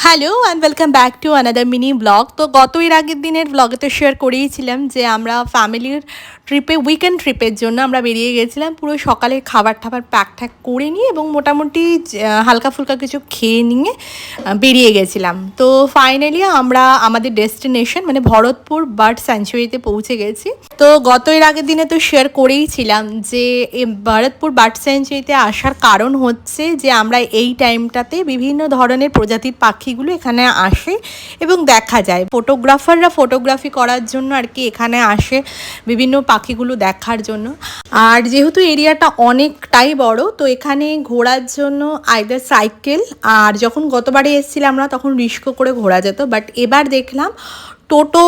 Hello and welcome back to another mini blog. তো গত এর আগের দিনের ব্লগে তো শেয়ার করেইছিলাম যে আমরা ফ্যামিলির ট্রিপে উইকেন্ড ট্রিপের জন্য আমরা বেরিয়ে গেছিলাম। পুরো সকালে খাবার টাবার প্যাক ট্যাক করে নিয়ে এবং মোটামুটি হালকা ফুলকা কিছু খেয়ে নিয়ে বেরিয়ে গেছিলাম। তো ফাইনালি আমরা আমাদের ডেস্টিনেশন মানে ভরতপুর বার্ড স্যাংচুয়ারিতে পৌঁছে গেছি। তো গত এর আগের দিনে তো শেয়ার করেইছিলাম যে ভরতপুর বার্ড স্যাংচুয়ারিতে আসার কারণ হচ্ছে যে আমরা এই টাইমটাতে বিভিন্ন ধরনের প্রজাতির পাখিগুলো এখানে আসে এবং দেখা যায়। ফটোগ্রাফাররা ফটোগ্রাফি করার জন্য আর কি এখানে আসে বিভিন্ন পাখিগুলো দেখার জন্য। আর যেহেতু এরিয়াটা অনেকটাই বড়, তো এখানে ঘোরার জন্য আইদার সাইকেল, আর যখন গতবারে এসেছিলাম আমরা তখন রিস্কো করে ঘোরা যেত, বাট এবার দেখলাম টোটো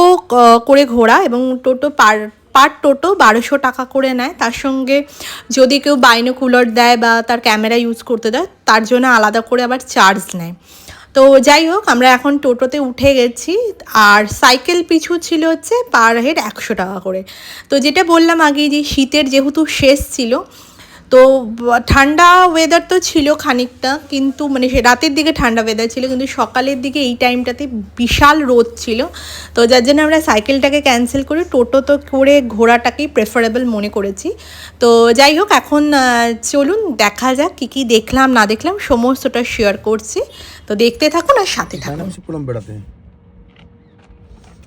করে ঘোরা, এবং টোটো পার টোটো 1200 টাকা করে নেয়। তার সঙ্গে যদি কেউ বাইনোকুলার দেয় বা তার ক্যামেরা ইউজ করতে দেয় তার জন্য আলাদা করে আবার চার্জ নেয়। তো যাই হোক, আমরা এখন টোটোতে উঠে গেছি। আর সাইকেল পিছু ছিল হচ্ছে পার হেড 100 টাকা করে। তো যেটা বললাম আগে যে শীতের যেহেতু শেষ ছিল, তো ঠান্ডা ওয়েদার তো ছিল খানিকটা, কিন্তু মানে রাতের দিকে ঠান্ডা ওয়েদার ছিল, কিন্তু সকালের দিকে এই টাইমটাতে বিশাল রোদ ছিল। তো যার জন্য আমরা সাইকেলটাকে ক্যান্সেল করে টোটো তো করে ঘোরাটাকেই প্রেফারেবল মনে করেছি। তো যাই হোক, এখন চলুন দেখা যাক কী কী দেখলাম না দেখলাম সমস্তটা শেয়ার করছি। তো দেখতে থাকুন আর সাথে থাকুন।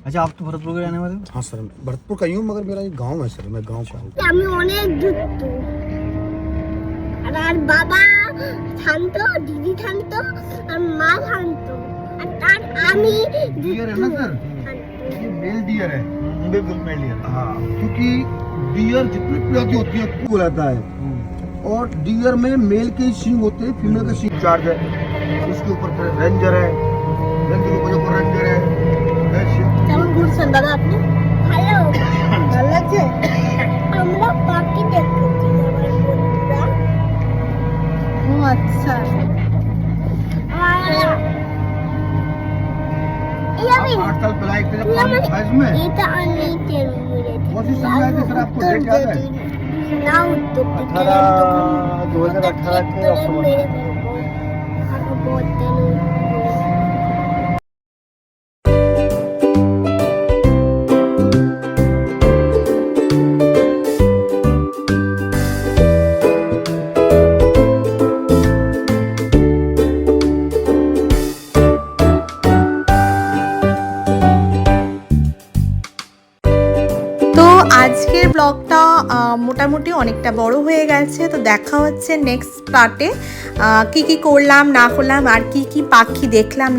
अच्छा, आप तो भरतपुर के रहने वाले हो? हाँ सर, भरतपुर का ही हूँ, मगर मेरा एक गांव है सर, मैं गांव का हूँ। আমি অনেক যুক্ত আর বাবা থামতো, দিদি থামতো, আর মা থামতো, আর তার আমি डियर है ना सर, ये मेल डियर है, बिल्कुल मेल डियर। हाँ, क्योंकि डियर जितनी प्रजाति होती है को रहता है, और डियर में मेल के सींग होते हैं, फीमेल का सींग चार्ज है। उसके ऊपर फिर रेंजर है, रेंजर के ऊपर रेंजर है। কেমন ঘুরছেন দাদা আপনি? ভালো ভালো লাগছে? আমরা পাখি দেখতেছি আমার বন্ধুরা। ও আচ্ছা। এই আমি 8 साल पहले एक तरफ फाइज में এটা আমি তেল মেরে कौन सी सन है सर, आपको डेट याद है? না উত্তর 2018 के अक्टूबर में। আজকের ব্লগটা মোটামুটি অনেকটা বড় হয়ে গেছে। তো দেখা হচ্ছে নেক্সট পার্টে, কি কি করলাম না করলাম আর কি কি পাখি দেখলাম না